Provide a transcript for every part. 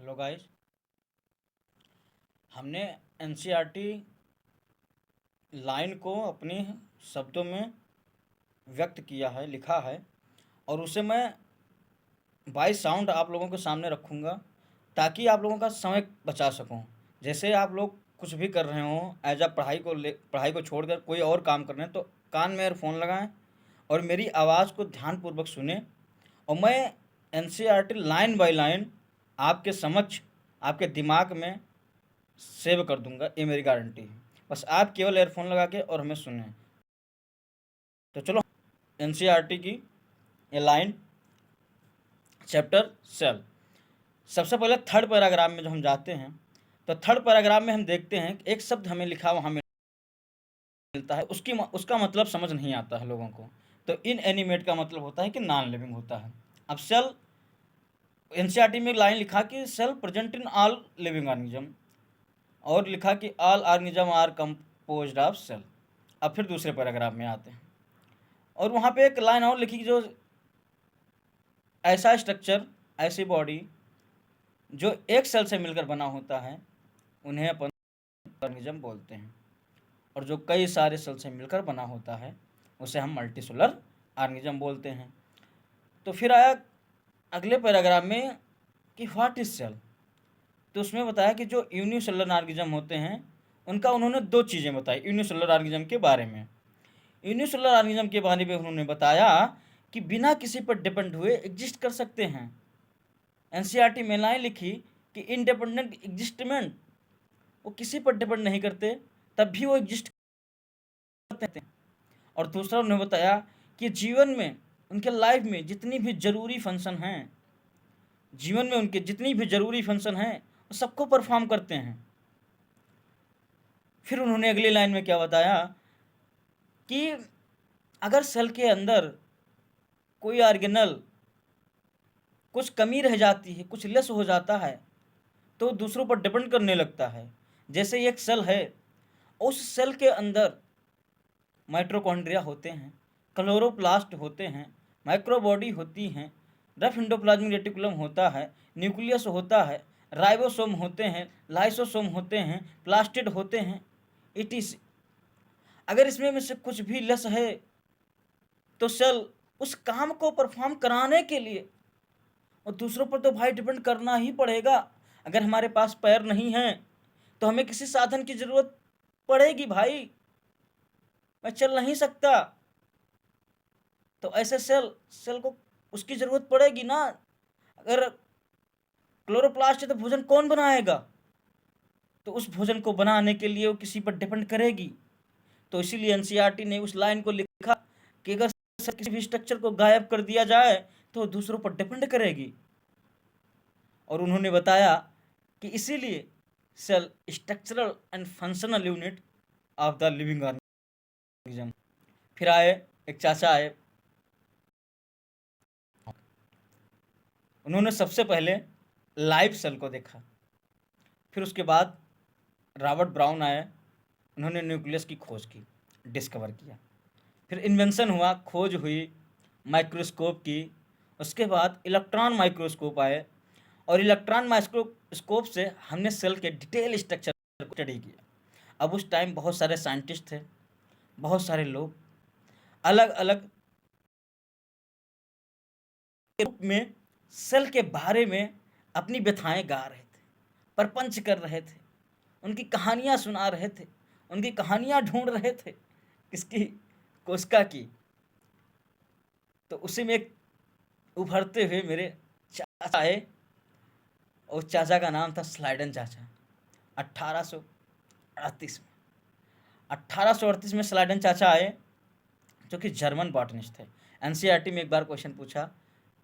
Hello guys. हमने NCERT line को अपने शब्दों में व्यक्त किया है, लिखा है, और उसे मैं बाय साउंड आप लोगों के सामने रखूँगा ताकि आप लोगों का समय बचा सकूँ। जैसे आप लोग कुछ भी कर रहे हों, एज पढ़ाई को छोड़कर कोई और काम कर रहे हैं, तो कान में ईयरफोन लगाएं और मेरी आवाज़ को ध्यानपूर्वक सुने। और मैं एनसीईआरटी लाइन बाय लाइन आपके समक्ष, आपके दिमाग में सेव कर दूंगा, ये मेरी गारंटी है। बस आप केवल एयरफोन लगा के और हमें सुने। तो चलो, एनसीईआरटी की ये लाइन, चैप्टर सेल। सबसे पहले थर्ड पैराग्राफ में जो हम जाते हैं, तो थर्ड पैराग्राफ में हम देखते हैं कि एक शब्द हमें लिखा वहाँ मिलता है, उसका मतलब समझ नहीं आता है लोगों को। तो इन एनिमेट का मतलब होता है कि नॉन लिविंग होता है। अब सेल, एनसीईआरटी में लाइन लिखा कि cell present in all living organism, और लिखा कि all organism are composed of cell. अब फिर दूसरे पैराग्राफ में आते हैं और वहाँ पे एक लाइन और लिखी, जो ऐसा स्ट्रक्चर, ऐसी बॉडी जो एक सेल से मिलकर बना होता है, उन्हें अपन ऑर्गेनिज्म बोलते हैं। और जो कई सारे सेल से मिलकर बना होता है, उसे हम मल्टीसेलुलर ऑर्गेनिज्म बोलते हैं। तो फिर आया अगले पैराग्राफ में कि व्हाट इज सेल। तो उसमें बताया कि जो यूनिसेलुलर ऑर्गेनिज्म होते हैं, उनका उन्होंने दो चीज़ें बताई यूनिसेलुलर ऑर्गेनिज्म के बारे में। यूनिसेलुलर ऑर्गेनिज्म के बारे में उन्होंने बताया कि बिना किसी पर डिपेंड हुए एग्जिस्ट कर सकते हैं। एनसीईआरटी में लाइन लिखी कि इंडिपेंडेंट एग्जिस्टमेंट, वो किसी पर डिपेंड नहीं करते, तब भी वो एग्जिस्ट करते हैं। और दूसरा उन्होंने बताया कि जीवन में, उनके लाइफ में जितनी भी जरूरी फंक्शन हैं, जीवन में उनके जितनी भी जरूरी फंक्शन हैं, वो सबको परफॉर्म करते हैं। फिर उन्होंने अगली लाइन में क्या बताया कि अगर सेल के अंदर कोई ऑर्गेनल कुछ कमी रह जाती है, कुछ लेस हो जाता है, तो दूसरों पर डिपेंड करने लगता है। जैसे एक सेल है, उस सेल के अंदर माइटोकॉन्ड्रिया होते हैं, क्लोरोप्लास्ट होते हैं, माइक्रोबॉडी होती हैं, रफ एंडोप्लाज्मिक रेटिकुलम होता है, न्यूक्लियस होता है, राइबोसोम होते हैं, लाइसोसोम होते हैं, प्लास्टिड होते हैं, इटीसी। अगर इसमें में से कुछ भी लेस है, तो सेल उस काम को परफॉर्म कराने के लिए, और दूसरों पर तो भाई डिपेंड करना ही पड़ेगा। अगर हमारे पास पैर नहीं है तो हमें किसी साधन की जरूरत पड़ेगी भाई, मैं चल नहीं सकता। तो ऐसे सेल सेल को उसकी जरूरत पड़ेगी ना। अगर क्लोरोप्लास्ट है तो भोजन कौन बनाएगा, तो उस भोजन को बनाने के लिए वो किसी पर डिपेंड करेगी। तो इसीलिए एनसीईआरटी ने उस लाइन को लिखा कि अगर किसी भी स्ट्रक्चर को गायब कर दिया जाए तो दूसरों पर डिपेंड करेगी। और उन्होंने बताया कि इसीलिए cell structural and functional unit of the living organism. फिर आए एक चाचा आए, उन्होंने सबसे पहले लाइव सेल को देखा। फिर उसके बाद रॉबर्ट ब्राउन आए, उन्होंने न्यूक्लियस की खोज की, डिस्कवर किया। फिर इन्वेंशन हुआ, खोज हुई माइक्रोस्कोप की। उसके बाद इलेक्ट्रॉन माइक्रोस्कोप आए, और इलेक्ट्रॉन माइक्रोस्कोप से हमने सेल के डिटेल स्ट्रक्चर को स्टडी किया। अब उस टाइम बहुत सारे साइंटिस्ट थे, बहुत सारे लोग अलग अलग रूप में सेल के बारे में अपनी व्यथाएं गा रहे थे, प्रपंच कर रहे थे, उनकी कहानियां सुना रहे थे, उनकी कहानियां ढूंढ रहे थे। किसकी? कोशिका की। तो उसी में एक उभरते हुए मेरे चाचा आए, और चाचा का नाम था स्लाइडन चाचा। 1838 में 1838 में स्लाइडन चाचा आए, जो कि जर्मन बॉटनिस्ट थे। एनसीईआरटी में एक बार क्वेश्चन पूछा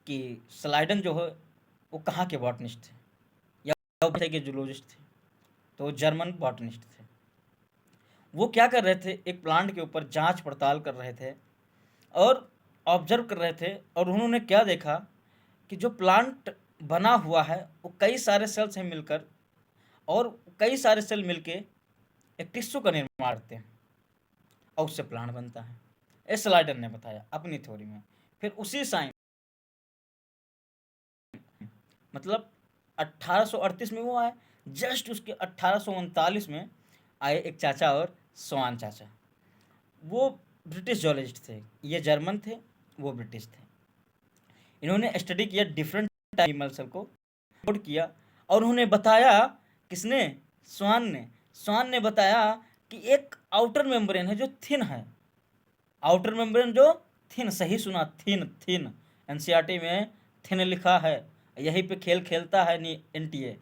कि स्लाइडन जो है वो कहाँ के बॉटनिस्ट थे, या वो थे कि जूलॉजिस्ट थे। तो वो जर्मन बॉटनिस्ट थे। वो क्या कर रहे थे, एक प्लांट के ऊपर जांच पड़ताल कर रहे थे और ऑब्जर्व कर रहे थे। और उन्होंने क्या देखा कि जो प्लांट बना हुआ है वो कई सारे सेल से मिलकर, और कई सारे सेल मिलके एक टिश्यू का निर्माण करते हैं, और उससे प्लांट बनता है। एस स्लाइडर ने बताया अपनी थ्योरी में। फिर उसी साइंस, मतलब 1838 में वो आए। जस्ट उसके 1839 में आए एक चाचा, और स्वान चाचा। वो ब्रिटिश जोलॉजिस्ट थे, ये जर्मन थे, वो ब्रिटिश थे। इन्होंने स्टडी किया डिफरेंट एनिमल सेल को, नोट किया, और उन्होंने बताया, किसने? स्वान ने बताया कि एक आउटर मेम्ब्रेन है जो थिन है। आउटर मेम्ब्रेन जो थिन, सही सुना, थिन थिन। एनसीईआरटी में थिन लिखा है, यहीं पे खेल खेलता है एनटीए।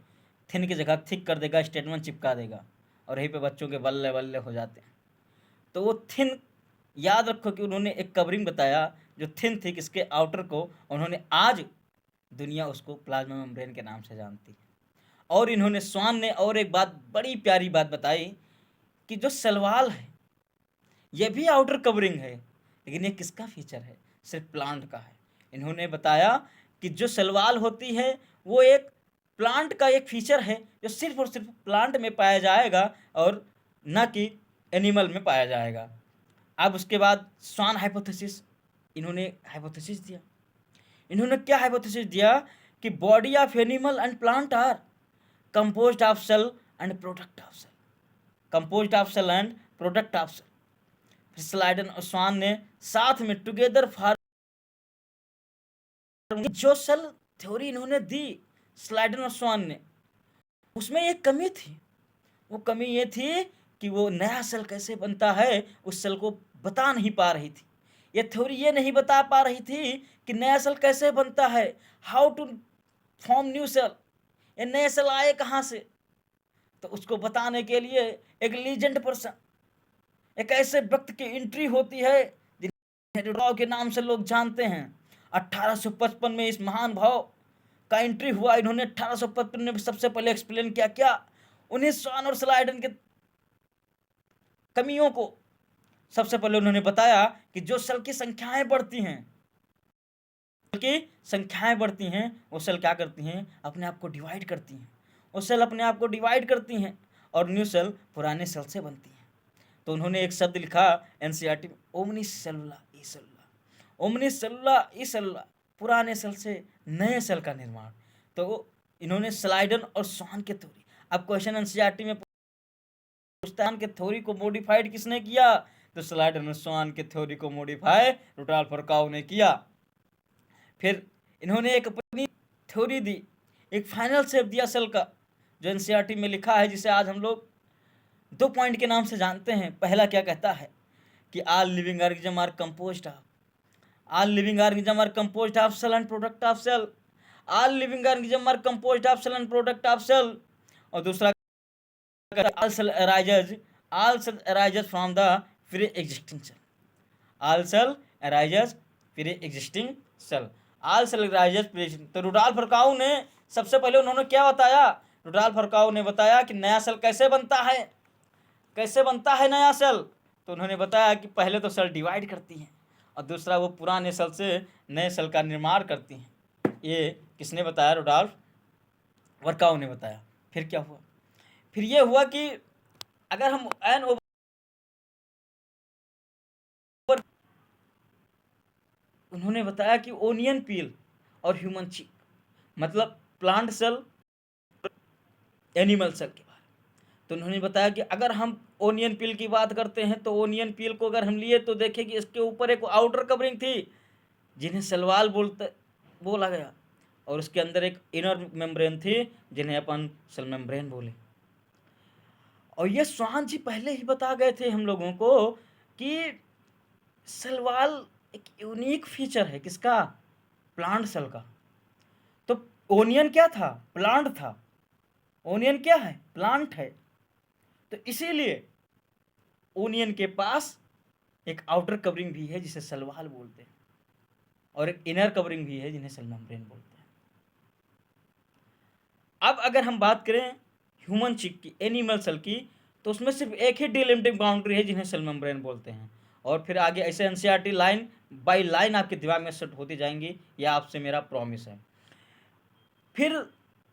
थिन की जगह थिक कर देगा, स्टेटमेंट चिपका देगा, और यहीं पे बच्चों के बल्ले बल्ले हो जाते हैं। तो वो थिन, याद रखो कि उन्होंने एक कवरिंग बताया जो थिन थी, किसके? आउटर को। उन्होंने आज दुनिया उसको प्लाज्मा मेम्ब्रेन के नाम से जानती है। और इन्होंने, स्वान ने और एक बात, बड़ी प्यारी बात बताई कि जो सलवाल है ये भी आउटर कवरिंग है, लेकिन ये किसका फीचर है? सिर्फ प्लांट का है। इन्होंने बताया कि जो सलवाल होती है वो एक प्लांट का एक फीचर है जो सिर्फ और सिर्फ प्लांट में पाया जाएगा, और न कि एनिमल में पाया जाएगा। अब उसके बाद स्वान हाइपोथेसिस, इन्होंने हाइपोथेसिस दिया। इन्होंने क्या हाइपोथेसिस दिया? कि body of animal and plant are composed of cell and product of cell, composed of cell and product of cell. फिर स्लाइडन और स्वान ने साथ में टुगेदर फॉर, जो सेल थ्योरी इन्होंने दी स्लाइडन और स्वान ने, उसमें एक कमी थी। वो कमी ये थी कि वो नया सेल कैसे बनता है उस सेल को बता नहीं पा रही थी। ये थ्योरी ये नहीं बता पा रही थी कि नया सेल कैसे बनता है, how to form new cell, ये नए सेल आए कहाँ से। तो उसको बताने के लिए एक लीजेंड पर्सन, एक ऐसे व्यक्ति की एंट्री होती है जिन्हें के नाम से लोग जानते हैं। 1855 में इस महान भाव का एंट्री हुआ। इन्होंने 1855 में सबसे पहले एक्सप्लेन किया क्या? उन्हें स्वान और स्लाइडन के कमियों को सबसे पहले उन्होंने बताया कि जो सेल की संख्याएं बढ़ती हैं, वो सेल क्या करती हैं? अपने आप को डिवाइड करती हैं। वो सेल अपने आप को डिवाइड करती हैं और न्यू सेल पुराने सेल से बनती हैं। तो उन्होंने एक शब्द लिखा एनसीईआरटी में, ओमनी सेलुला ई सेलुला, ओमनी सेलुला ई सेलुला, पुराने सेल से नए सेल का निर्माण। तो इन्होंने स्लाइडन और स्वान के थ्योरी, अब क्वेश्चन एनसीईआरटी में पूछता के थ्योरी को मॉडिफाइड किसने किया? तो स्लाइडन और स्वान के थ्योरी को मॉडिफाई रुडॉल्फ फर्काउ ने किया। फिर इन्होंने एक अपनी थ्योरी दी, एक फाइनल शेप दिया सेल का, जो एनसीईआरटी में लिखा है, जिसे आज हम लोग 2 पॉइंट के नाम से जानते हैं। पहला क्या कहता है कि all living organism are composed of, all living organism are composed of cell and product of cell, all living organism are composed of cell and product of cell. और दूसरा, all cell arises from the pre-existing cell, all cell arises pre-existing cell, all cell arises pre-existing। तो Rudolph फर्काउ ने सबसे पहले उन्होंने क्या बताया? Rudolph फर्काउ ने बताया कि नया सेल कैसे बनता है, कैसे बनता है नया सेल। तो उन्होंने बताया कि पहले तो सेल डिवाइड करती हैं, और दूसरा वो पुराने सेल से नए सेल का निर्माण करती हैं। ये किसने बताया? रुडॉल्फ फर्काउ ने बताया। फिर क्या हुआ? फिर ये हुआ कि अगर हम एन ओवर, उन्होंने बताया कि ओनियन पील और ह्यूमन चीक, मतलब प्लांट सेल, एनिमल सेल के बारे में। तो उन्होंने बताया कि अगर हम ओनियन पील की बात करते हैं तो ओनियन पील को अगर हम लिए तो देखें कि इसके ऊपर एक आउटर कवरिंग थी जिन्हें सलवाल बोला गया, और उसके अंदर एक इनर मेम्ब्रेन थी जिन्हें अपन सेल मेम्ब्रेन बोले। और ये स्वान जी पहले ही बता गए थे हम लोगों को कि सलवाल एक यूनिक फीचर है, किसका? प्लांट सेल का। तो ओनियन क्या था? प्लांट था। ओनियन क्या है? प्लांट है। तो इसीलिए ओनियन के पास एक आउटर कवरिंग भी है जिसे सलवाल बोलते हैं, और एक इनर कवरिंग भी है जिन्हें सेल मेम्ब्रेन बोलते हैं। अब अगर हम बात करें ह्यूमन चिक की, एनिमल सेल की, तो उसमें सिर्फ एक ही डिलिमिटिंग बाउंड्री है जिन्हें सेल मेम्ब्रेन बोलते हैं। और फिर आगे ऐसे एनसीईआरटी लाइन बाय लाइन आपके दिमाग में सेट होती जाएंगी, यह आपसे मेरा प्रॉमिस है। फिर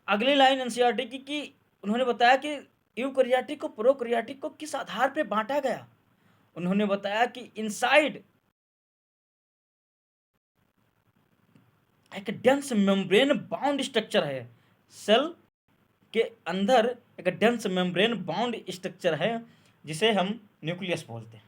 अगली लाइन एनसीईआरटी की कि उन्होंने बताया कि यूकैरियोटिक को प्रोकैरियोटिक को किस आधार पे बांटा गया। उन्होंने बताया कि इनसाइड एक डेंस मेम्ब्रेन बाउंड स्ट्रक्चर है सेल के अंदर एक डेंस मेम्ब्रेन बाउंड स्ट्रक्चर है जिसे हम न्यूक्लियस बोलते हैं,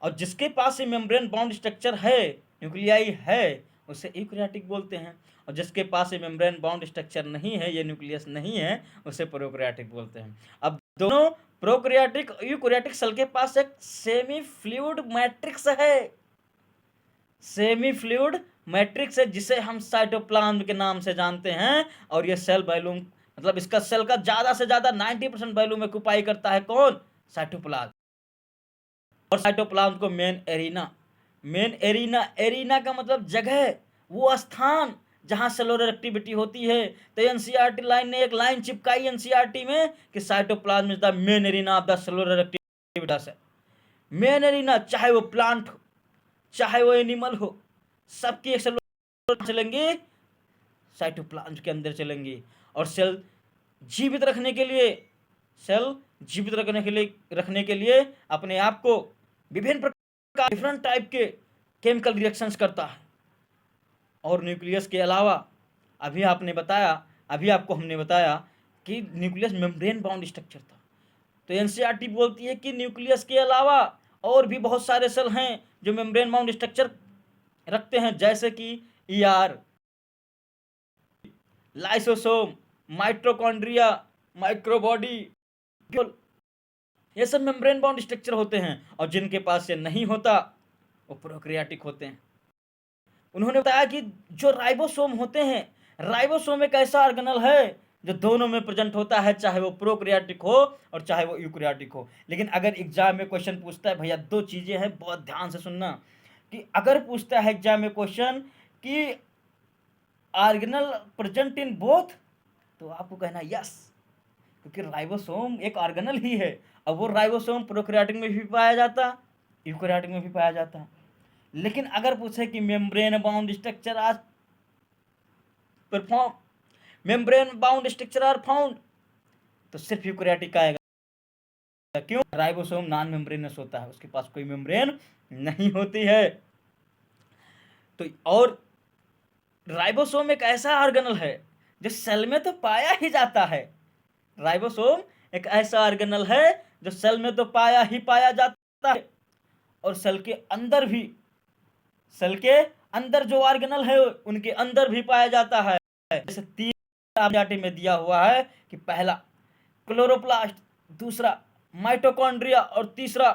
और जिसके पास ये मेम्ब्रेन बाउंड स्ट्रक्चर है, न्यूक्लियाई है, उसे यूकैरियोटिक बोलते हैं। और जिसके पास ये मेम्ब्रेन बाउंड स्ट्रक्चर नहीं है, ये न्यूक्लियस नहीं है, उसे प्रोकैरियोटिक बोलते हैं। अब दोनों प्रोकैरियोटिक और यूकैरियोटिक सेल के पास एक सेमी फ्लूइड मैट्रिक्स है, सेमी फ्लूइड मैट्रिक्स है, जिसे हम साइटोप्लाज्म के नाम से जानते हैं। और ये सेल वॉल्यूम, मतलब इसका सेल का ज्यादा से ज्यादा 90% वॉल्यूम ऑक्युपाई करता है कौन? साइटोप्लाज्म। और साइटोप्लाज्म को main arena, main arena, arena का मतलब जगह, वो स्थान जहां सेलुलर एक्टिविटी होती है। तो एनसीईआरटी लाइन ने एक लाइन चिपकाई एनसीईआरटी में कि cytoplasm is the main arena of the cellular activity. Main arena, चाहे वो प्लांट हो, चाहे वो एनिमल हो, सबकी एक सेलुलर चलेंगे, साइटोप्लाज्म के अंदर चलेंगे। और सेल जीवित रखने के लिए, सेल जीवित रखने के लिए अपने आप को विभिन्न प्रकार, डिफरेंट टाइप के केमिकल रिएक्शंस करता है। और न्यूक्लियस के अलावा अभी आपको हमने बताया कि न्यूक्लियस मेम्ब्रेन बाउंड स्ट्रक्चर था। तो एनसीईआरटी बोलती है कि न्यूक्लियस के अलावा और भी बहुत सारे सेल हैं जो मेम्ब्रेन बाउंड स्ट्रक्चर रखते हैं, जैसे कि ईआर, लाइसोसोम, माइटोकॉन्ड्रिया, माइक्रोबॉडी, ये सब मेम्ब्रेन बाउंड स्ट्रक्चर होते हैं। और जिनके पास ये नहीं होता वो प्रोकैरियोटिक होते हैं। उन्होंने बताया कि जो राइबोसोम होते हैं, राइबोसोम एक ऐसा ऑर्गेनल है जो दोनों में प्रेजेंट होता है, चाहे वो प्रोकैरियोटिक हो और चाहे वो यूकैरियोटिक हो। लेकिन अगर एग्जाम में क्वेश्चन पूछता है, भैया दो चीजें हैं, बहुत ध्यान से सुनना, कि अगर पूछता है एग्जाम में क्वेश्चन कि ऑर्गेनल प्रेजेंट इन बोथ, तो आपको कहना यस, क्योंकि राइबोसोम एक ऑर्गेनल ही है। अब वो राइबोसोम प्रोकैरियोटिक में भी पाया जाता, यूकैरियोटिक में भी पाया जाता। लेकिन अगर पूछे कि membrane bound structure are perform, membrane bound structure are found, तो सिर्फ यूकैरियोटिक आएगा। क्यों? राइबोसोम नॉन मेम्ब्रेनस होता है, उसके पास कोई मेम्ब्रेन नहीं होती है। तो और राइबोसोम एक ऐसा ऑर्गेनल है जो सेल में तो पाया ही जाता है, राइबोसोम एक ऐसा ऑर्गेनल है जो सेल में तो पाया जाता है, और सेल के अंदर भी, सेल के अंदर जो ऑर्गेनल है उनके अंदर भी पाया जाता है। जैसे तीन आपके में दिया हुआ है कि पहला क्लोरोप्लास्ट, दूसरा माइटोकॉन्ड्रिया, और तीसरा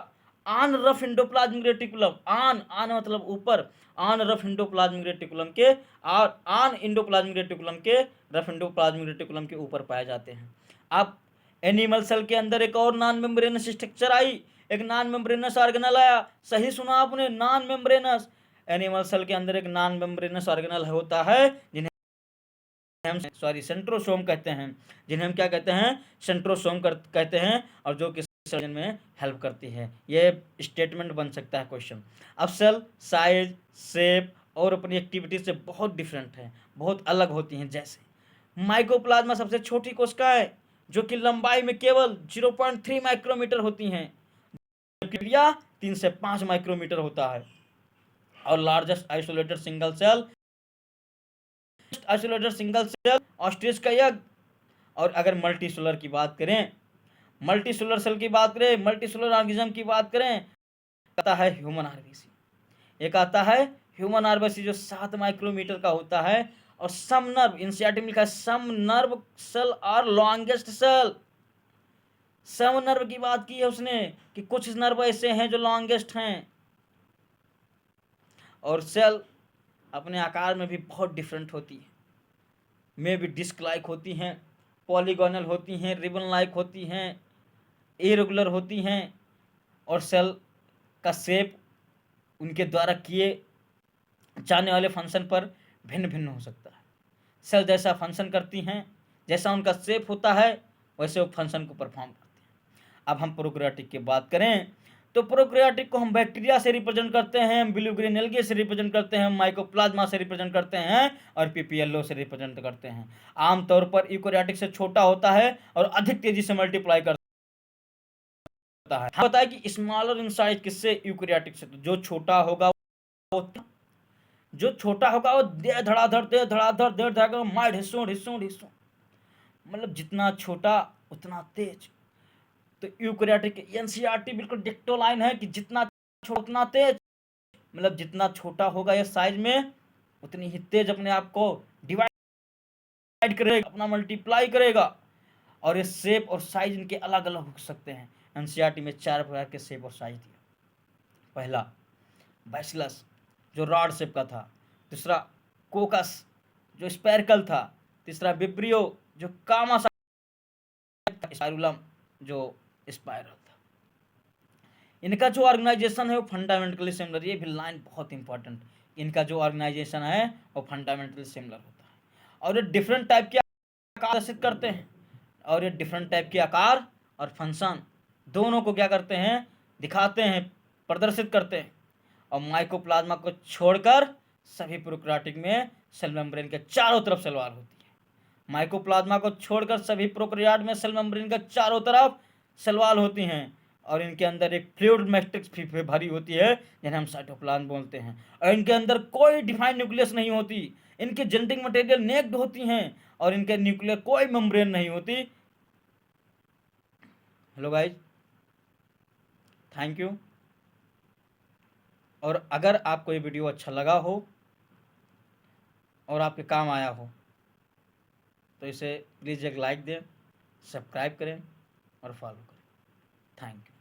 आन रफ एंडोप्लाज्मिक रेटिकुलम। आन मतलब ऊपर, आन रफ एंडोप्लाज्मिक रेटिकुलम के, और आन एंडोप्लाज्मिक रेटिकुलम के, रफ एंडोप्लाज्मिक रेटिकुलम के ऊपर पाए जाते हैं। अब एनिमल सेल के अंदर एक और नॉन मेम्ब्रेनस स्ट्रक्चर आई, एक नॉन मेम्ब्रेनस ऑर्गेनल आया। सही सुना आपने, नॉन मेम्ब्रेनस। एनिमल सेल के अंदर एक नॉन मेम्ब्रेनस ऑर्गेनल होता है जिन्हें हम सेंट्रोसोम कहते हैं, जिन्हें हम क्या कहते हैं? सेंट्रोसोम कहते हैं, और जो कि सर्जन में हेल्प करती है। ये स्टेटमेंट बन सकता है क्वेश्चन। अब सेल साइज, शेप और अपनी एक्टिविटी से बहुत डिफरेंट है, बहुत अलग होती हैं। जैसे माइकोप्लाज्मा सबसे छोटी कोशिकाएं जो कि लंबाई में केवल 0.3 माइक्रोमीटर होती हैं, जबकि 3 से 5 माइक्रोमीटर होता है। और largest isolated single cell ostrich का एग। और अगर मल्टीसेलुलर की बात करें, मल्टीसेलुलर सेल की बात करें, मल्टीसेलुलर ऑर्गेनिज्म की बात करें, आता है ह्यूमन आरबीसी। एक आता है ह्यूमन आरबीसी जो 7 माइक्रोमीटर का होता है। और सम नर्व, एनसीईआरटी में लिखा है some nerve cell are longest cell. Some nerve की बात की है उसने कि कुछ नर्व ऐसे हैं जो लॉन्गेस्ट हैं। और सेल अपने आकार में भी बहुत डिफरेंट होती है, में भी डिस्क लाइक होती हैं, पॉलीगोनल होती हैं, रिबन लाइक होती हैं, इरेगुलर होती हैं। और सेल का शेप उनके द्वारा किए जाने वाले फंक्शन पर भिन्न भिन्न हो सकता है। सेल जैसा फंक्शन करती हैं, जैसा उनका शेप होता है, वैसे वो फंक्शन को परफॉर्म करते हैं। अब हम प्रोकैरियोटिक की बात करें तो प्रोकैरियोटिक को हम बैक्टीरिया से रिप्रेजेंट करते हैं, ब्लू ग्रीन एल्गे से रिप्रेजेंट करते हैं, माइकोप्लाज्मा से रिप्रेजेंट करते हैं, और पीपीएलओ से रिप्रेजेंट करते हैं। आमतौर पर यूकैरियोटिक से छोटा होता है और अधिक तेजी से मल्टीप्लाई करता है। हम बताया कि स्मॉलर इन साइज किससे? यूकैरियोटिक से। तो जो छोटा होगा वो दे धड़ाधड़ माइट हिस्सों। मतलब जितना छोटा उतना तेज। तो यूकैरियोटिक एनसीईआरटी बिल्कुल डिक्टो लाइन है कि जितना छोटा उतना तेज, मतलब जितना छोटा होगा ये साइज में उतनी ही तेज अपने आप को डिवाइड करेगा, अपना मल्टीप्लाई करेगा। और ये शेप और साइज इनके अलग अलग हो सकते हैं। एनसीईआरटी में 4 प्रकार के शेप और साइज दिया। पहला बैसिलस जो रॉड शेप का था, दूसरा कोकस जो स्पेरिकल था, तीसरा विब्रियो जो कामा स्पाइरुलम जो स्पाइरल था। इनका जो ऑर्गेनाइजेशन है वो फंडामेंटली सिमिलर, ये भी लाइन बहुत इंपॉर्टेंट, इनका जो ऑर्गेनाइजेशन है वो फंडामेंटली सिमिलर होता है। और ये डिफरेंट टाइप के आकार प्रदर्शित करते हैं, और ये डिफरेंट टाइप के आकार और फंक्शन दोनों को क्या करते हैं, दिखाते हैं, प्रदर्शित करते हैं। और माइकोप्लाज्मा को छोड़कर सभी प्रोकैरियोटिक में सेल मेम्ब्रेन के चारों तरफ सेल वॉल होती है। माइकोप्लाज्मा को छोड़कर सभी प्रोकैरियोट में सेल मेम्ब्रेन के चारों तरफ सेल वॉल होती हैं, और इनके अंदर एक फ्लूइड मैट्रिक्स भरी होती है जिन्हें हम साइटोप्लाज्म बोलते हैं। और इनके अंदर कोई डिफाइंड न्यूक्लियस नहीं होती, इनके जेनेटिक मटेरियल नेक्ड होती हैं, और इनके न्यूक्लियर कोई मेम्ब्रेन नहीं होती। Hello guys, thank you. और अगर आपको ये वीडियो अच्छा लगा हो और आपके काम आया हो तो इसे प्लीज़ एक लाइक दें, सब्सक्राइब करें और फॉलो करें। Thank you.